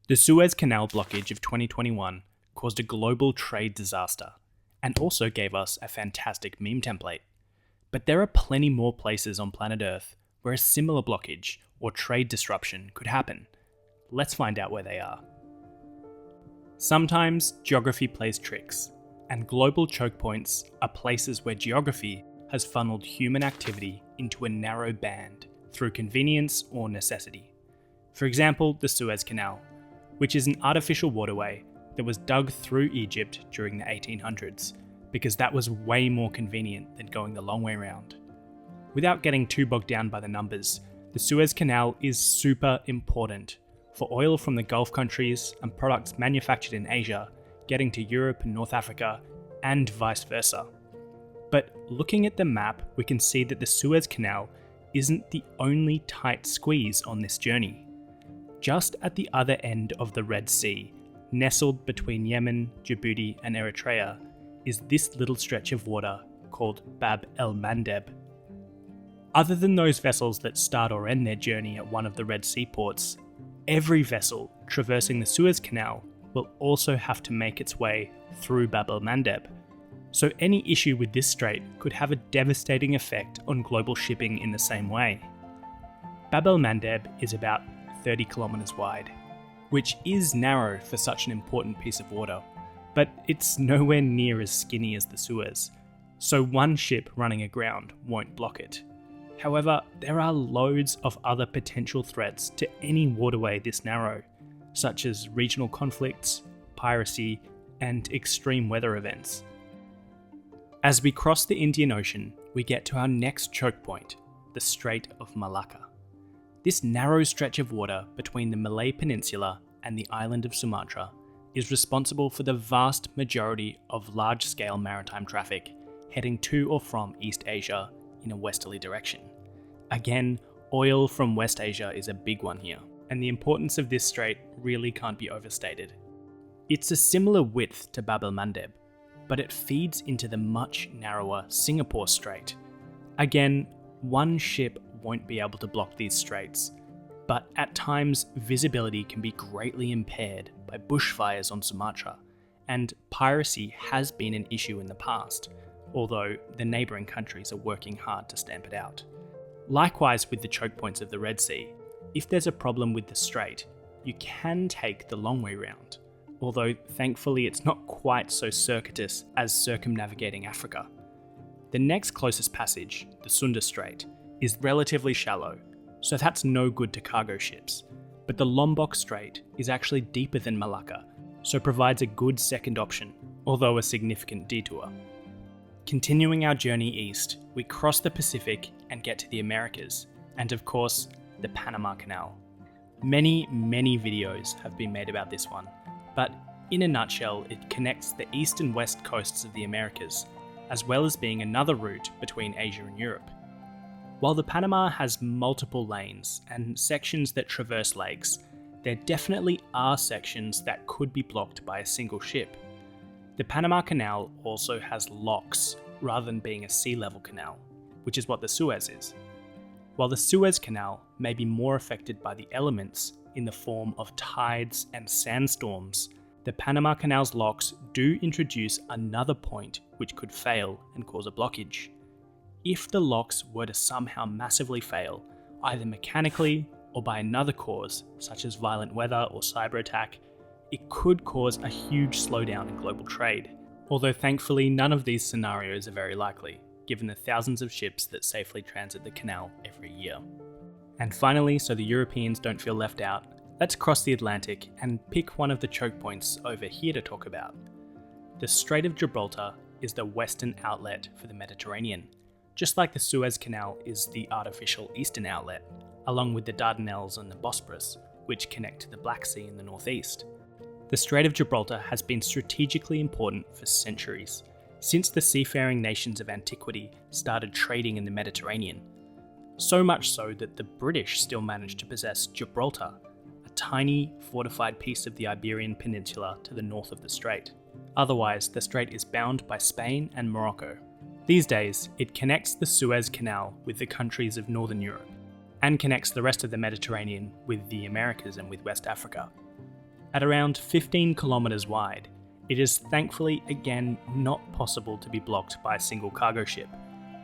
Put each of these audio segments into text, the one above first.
The Suez Canal blockage of 2021 caused a global trade disaster and also gave us a fantastic meme template. But there are plenty more places on planet Earth where a similar blockage or trade disruption could happen. Let's find out where they are. Sometimes geography plays tricks, and global choke points are places where geography has funneled human activity into a narrow band through convenience or necessity. For example, the Suez Canal, which is an artificial waterway that was dug through Egypt during the 1800s, because that was way more convenient than going the long way round. Without getting too bogged down by the numbers, the Suez Canal is super important for oil from the Gulf countries and products manufactured in Asia getting to Europe and North Africa, and vice versa. But looking at the map, we can see that the Suez Canal isn't the only tight squeeze on this journey. Just at the other end of the Red Sea, nestled between Yemen, Djibouti, and Eritrea, is this little stretch of water called Bab el-Mandeb. Other than those vessels that start or end their journey at one of the Red Sea ports, every vessel traversing the Suez Canal will also have to make its way through Bab el-Mandeb. So any issue with this strait could have a devastating effect on global shipping in the same way. Bab el-Mandeb is about 30 kilometers wide, which is narrow for such an important piece of water, but it's nowhere near as skinny as the Suez, so one ship running aground won't block it. However, there are loads of other potential threats to any waterway this narrow, such as regional conflicts, piracy, and extreme weather events. As we cross the Indian Ocean, we get to our next choke point, the Strait of Malacca. This narrow stretch of water between the Malay Peninsula and the island of Sumatra is responsible for the vast majority of large-scale maritime traffic heading to or from East Asia in a westerly direction. Again, oil from West Asia is a big one here, and the importance of this strait really can't be overstated. It's a similar width to Bab el-Mandeb, but it feeds into the much narrower Singapore Strait. Again, one ship won't be able to block these straits, but at times visibility can be greatly impaired by bushfires on Sumatra, and piracy has been an issue in the past, although the neighbouring countries are working hard to stamp it out. Likewise with the choke points of the Red Sea, if there's a problem with the strait, you can take the long way round, although thankfully it's not quite so circuitous as circumnavigating Africa. The next closest passage, the Sunda Strait, is relatively shallow, so that's no good to cargo ships, but the Lombok Strait is actually deeper than Malacca, so provides a good second option, although a significant detour. Continuing our journey east, we cross the Pacific and get to the Americas, and of course, the Panama Canal. Many videos have been made about this one, but in a nutshell, it connects the east and west coasts of the Americas, as well as being another route between Asia and Europe. While the Panama has multiple lanes and sections that traverse lakes, there definitely are sections that could be blocked by a single ship. The Panama Canal also has locks, rather than being a sea level canal, which is what the Suez is. While the Suez Canal may be more affected by the elements in the form of tides and sandstorms, the Panama Canal's locks do introduce another point which could fail and cause a blockage. If the locks were to somehow massively fail, either mechanically or by another cause, such as violent weather or cyber attack, it could cause a huge slowdown in global trade. Although thankfully none of these scenarios are very likely, given the thousands of ships that safely transit the canal every year. And finally, so the Europeans don't feel left out, let's cross the Atlantic and pick one of the choke points over here to talk about. The Strait of Gibraltar is the western outlet for the Mediterranean, just like the Suez Canal is the artificial eastern outlet, along with the Dardanelles and the Bosporus, which connect to the Black Sea in the northeast. The Strait of Gibraltar has been strategically important for centuries, since the seafaring nations of antiquity started trading in the Mediterranean. So much so that the British still managed to possess Gibraltar, a tiny, fortified piece of the Iberian Peninsula to the north of the strait. Otherwise, the strait is bound by Spain and Morocco. These days, it connects the Suez Canal with the countries of Northern Europe, and connects the rest of the Mediterranean with the Americas and with West Africa. At around 15 kilometers wide, it is thankfully again not possible to be blocked by a single cargo ship.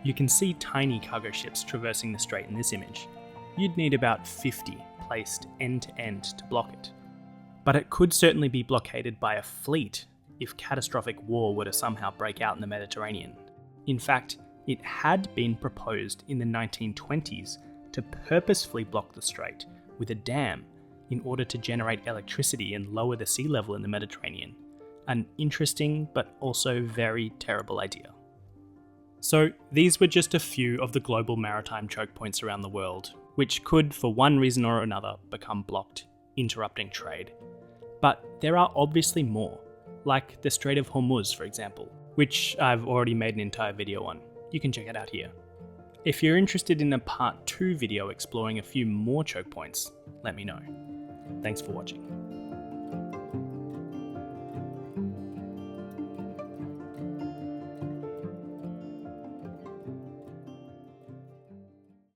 You can see tiny cargo ships traversing the strait in this image. You'd need about 50 placed end to end to block it. But it could certainly be blockaded by a fleet if catastrophic war were to somehow break out in the Mediterranean. In fact, it had been proposed in the 1920s to purposefully block the strait with a dam in order to generate electricity and lower the sea level in the Mediterranean. An interesting but also very terrible idea. So these were just a few of the global maritime choke points around the world, which could, for one reason or another, become blocked, interrupting trade. But there are obviously more, like the Strait of Hormuz, for example, which I've already made an entire video on. You can check it out here. If you're interested in a part 2 video exploring a few more choke points, let me know. Thanks for watching.